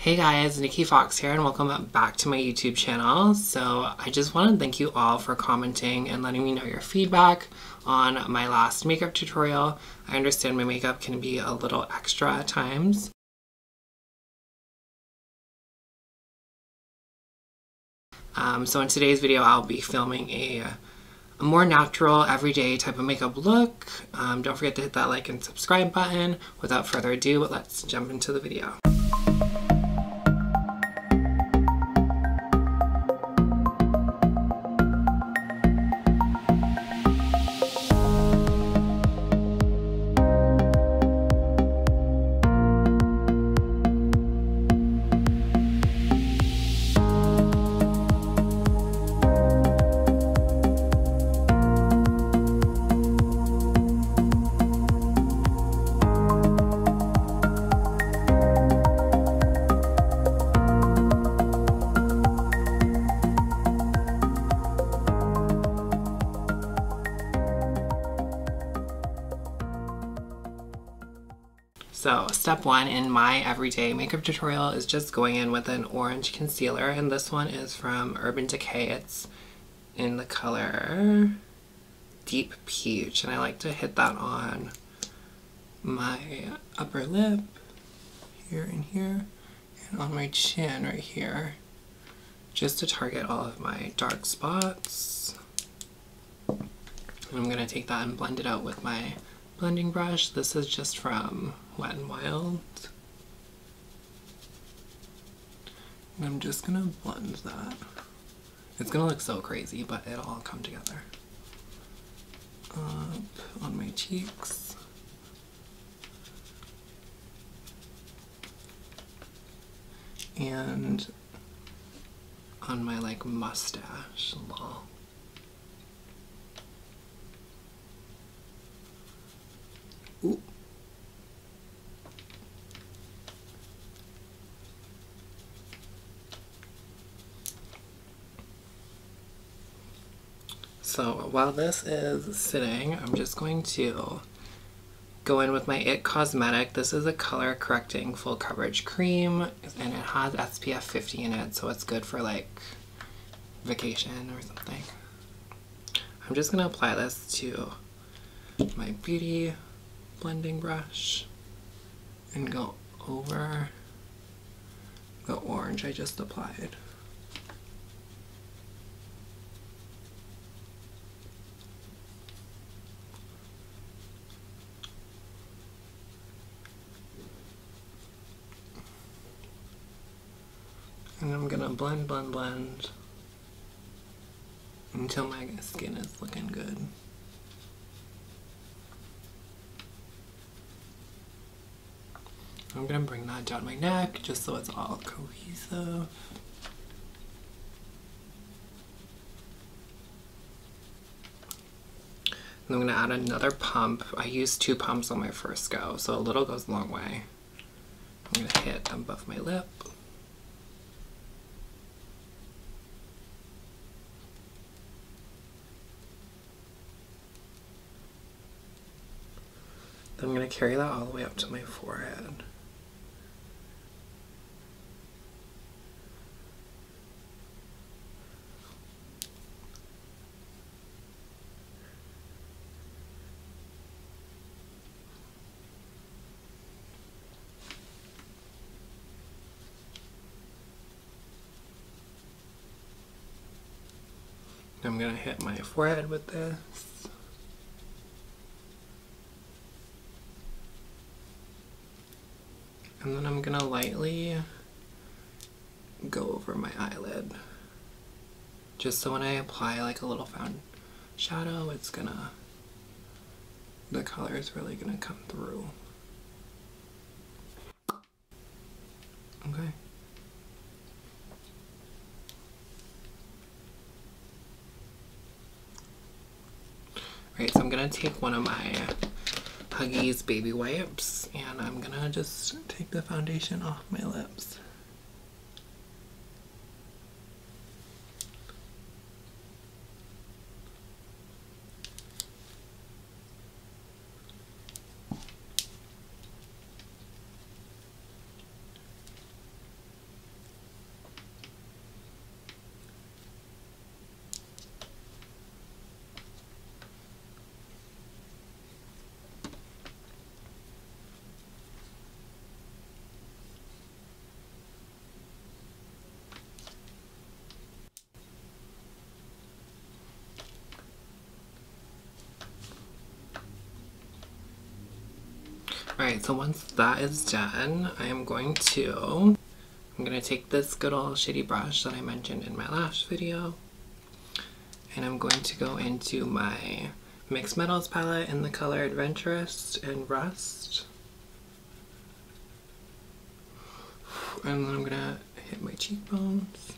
Hey guys, Nikki Fox here and welcome back to my YouTube channel. So I just want to thank you all for commenting and letting me know your feedback on my last makeup tutorial. I understand my makeup can be a little extra at times. So in today's video I'll be filming a more natural, everyday type of makeup look. Don't forget to hit that like and subscribe button. Without further ado, let's jump into the video. So step one in my everyday makeup tutorial is just going in with an orange concealer, and this one is from Urban Decay. It's in the color Deep Peach, and I like to hit that on my upper lip, here and here, and on my chin right here, just to target all of my dark spots. And I'm going to take that and blend it out with my blending brush. This is just from Wet n Wild. And I'm just gonna blend that. It's gonna look so crazy, but it'll all come together. Up on my cheeks. And on my like mustache. Lol. Ooh. So while this is sitting, I'm just going to go in with my IT Cosmetic. This is a color correcting full coverage cream, and it has SPF 50 in it, so it's good for like vacation or something. I'm just gonna apply this to my beauty blending brush and go over the orange I just applied. And I'm gonna blend until my skin is looking good. I'm gonna bring that down my neck just so it's all cohesive. And I'm gonna add another pump. I used 2 pumps on my first go, so a little goes a long way. I'm gonna hit above my lip. Then I'm gonna carry that all the way up to my forehead. I'm gonna hit my forehead with this. And then I'm gonna lightly go over my eyelid. Just so when I apply like a little shadow, it's gonna, the color is really gonna come through. Okay. Alright, so I'm gonna take one of my Huggies baby wipes and I'm gonna just take the foundation off my lips. Alright, so once that is done, I'm gonna take this good old shitty brush that I mentioned in my last video, and I'm going to go into my Mixed Metals palette in the color Adventurous and Rust. And then I'm gonna hit my cheekbones.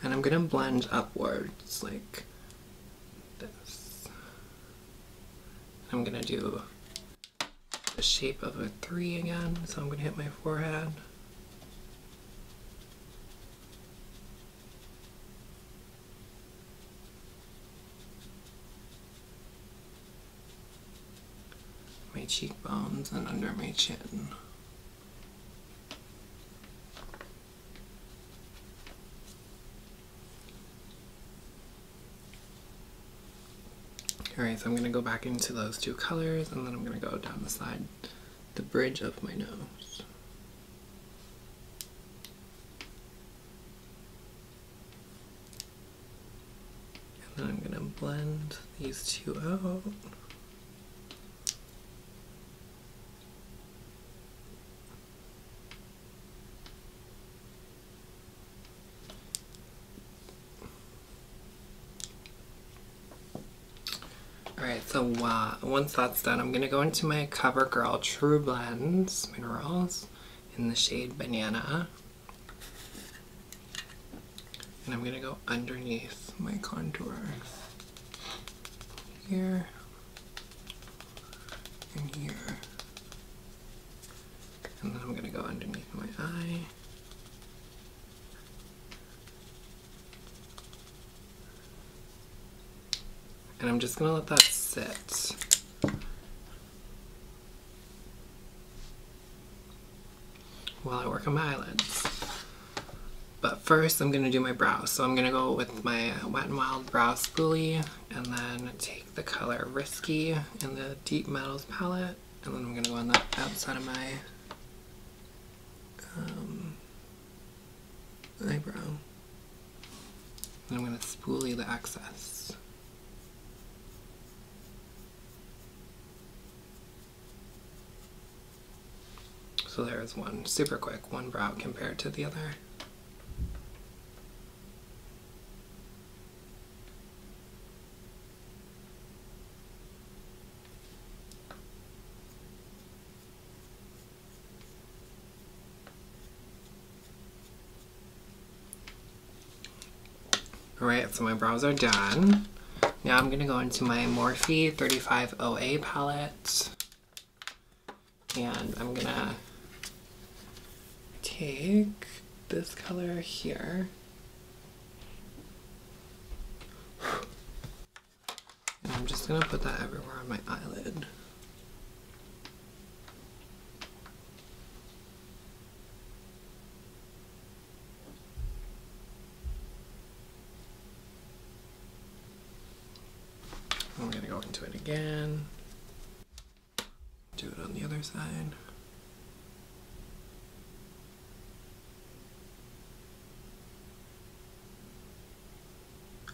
And I'm gonna blend upwards like this. I'm gonna do the shape of a 3 again, so I'm gonna hit my forehead. My cheekbones and under my chin. Alright, so I'm going to go back into those 2 colors, and then I'm going to go down the side, the bridge of my nose. And then I'm going to blend these 2 out. Alright, so once that's done, I'm going to go into my CoverGirl True Blends Minerals in the shade Banana. And I'm going to go underneath my contour. Here. And here. And then I'm going to go underneath my eye. And I'm just going to let that sit. While I work on my eyelids. But first I'm going to do my brows. So I'm going to go with my Wet n Wild Brow Spoolie and then take the color Risky in the Deep Metals palette. And then I'm going to go on the outside of my eyebrow. And I'm going to spoolie the excess. So there's one, super quick, one brow compared to the other. Alright, so my brows are done. Now I'm going to go into my Morphe 35OA palette. And I'm going to take this color here. And I'm just going to put that everywhere on my eyelid. I'm going to go into it again. Do it on the other side.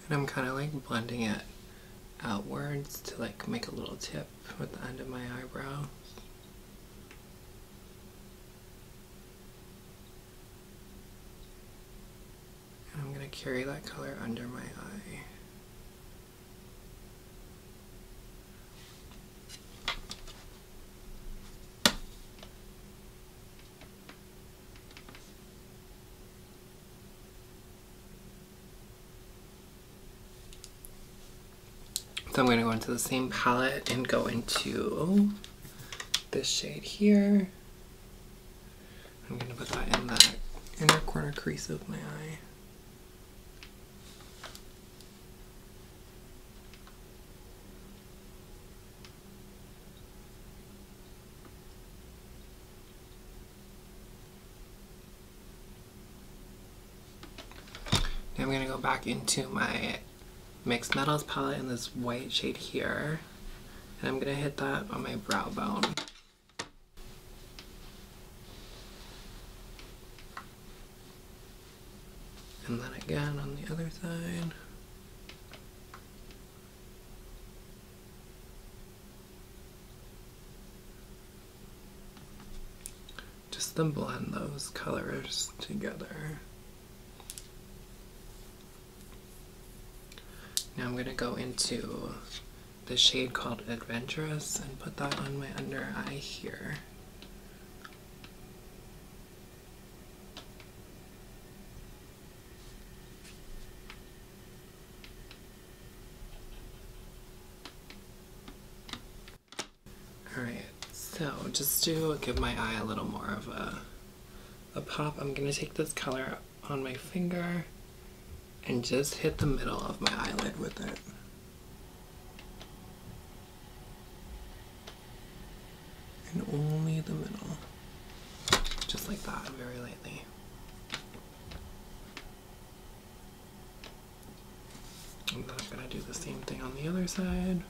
And I'm kind of like blending it outwards to like make a little tip with the end of my eyebrow. And I'm going to carry that color under my eye. So I'm going to go into the same palette and go into this shade here. I'm going to put that in the inner corner crease of my eye. Now I'm going to go back into my Mixed Metals palette in this white shade here, and I'm going to hit that on my brow bone. And then again on the other side. Just to blend those colors together. Now I'm going to go into the shade called Adventurous and put that on my under eye here. Alright, so just to give my eye a little more of a pop, I'm going to take this color on my finger and just hit the middle of my eyelid with it. And only the middle. Just like that, very lightly. And then I'm going to do the same thing on the other side.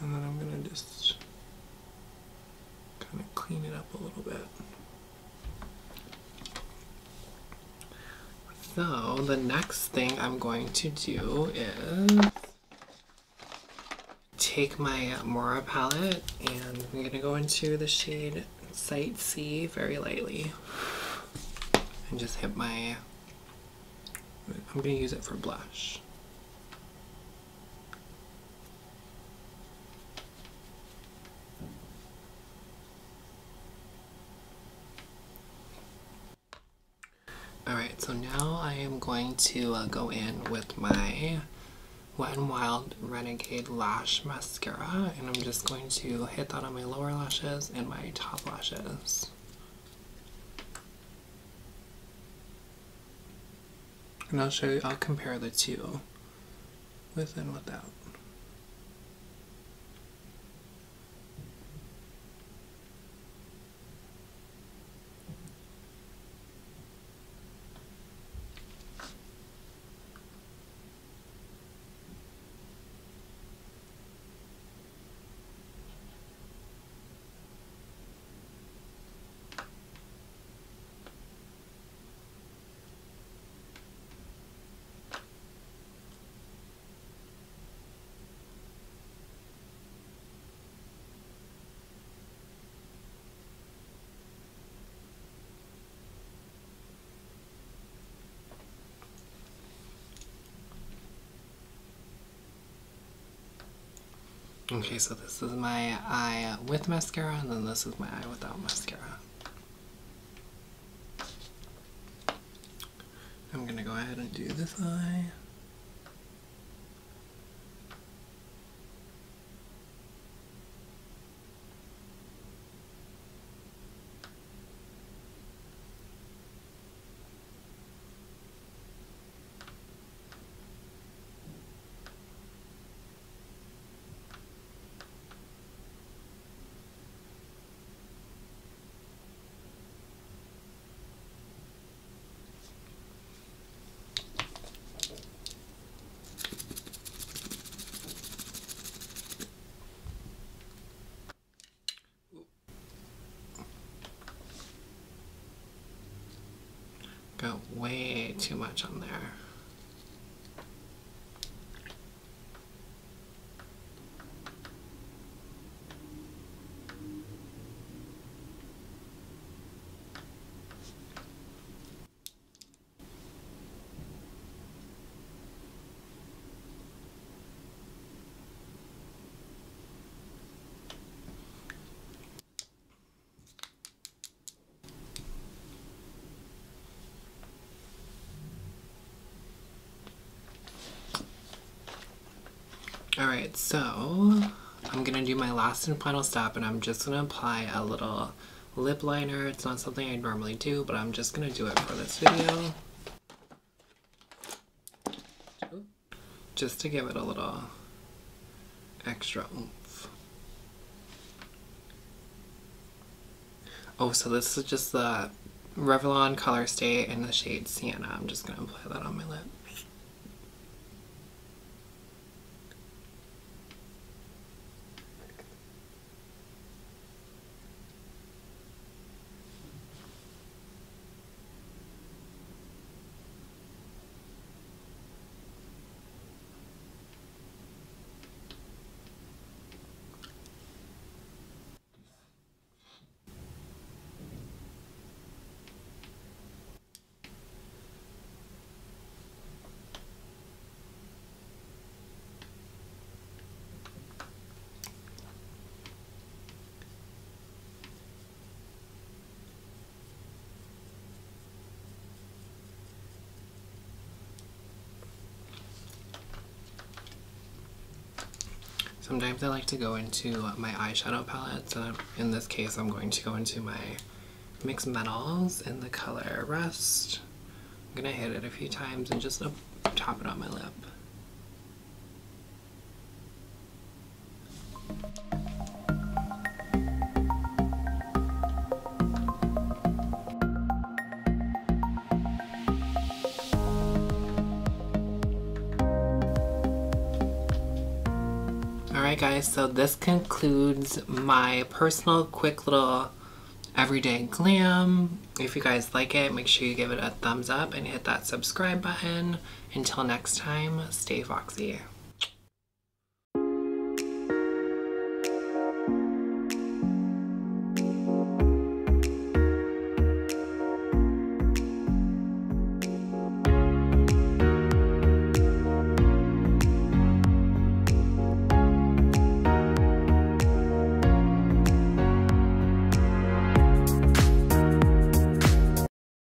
And then I'm going to just kind of clean it up a little bit. So the next thing I'm going to do is take my Morphe palette and I'm going to go into the shade Sight C very lightly and just hit my, I'm going to use it for blush. Alright, so now I am going to go in with my Wet n Wild Renegade Lash Mascara, and I'm just going to hit that on my lower lashes and my top lashes. And I'll show you, I'll compare the two, with and without. Okay, so this is my eye with mascara, and then this is my eye without mascara. I'm gonna go ahead and do this eye. Got way too much on there. Alright, so I'm gonna do my last and final step, and I'm just gonna apply a little lip liner. It's not something I normally do, but I'm just gonna do it for this video. Just to give it a little extra oomph. Oh, so this is just the Revlon Color Stay in the shade Sienna. I'm just gonna apply that on my lip. Sometimes I like to go into my eyeshadow palettes, and in this case I'm going to go into my Mixed Metals in the color Rust. I'm gonna hit it a few times and just top it on my lip. Alright guys, so this concludes my personal quick little everyday glam. If you guys like it, make sure you give it a thumbs up and hit that subscribe button. Until next time, stay foxy.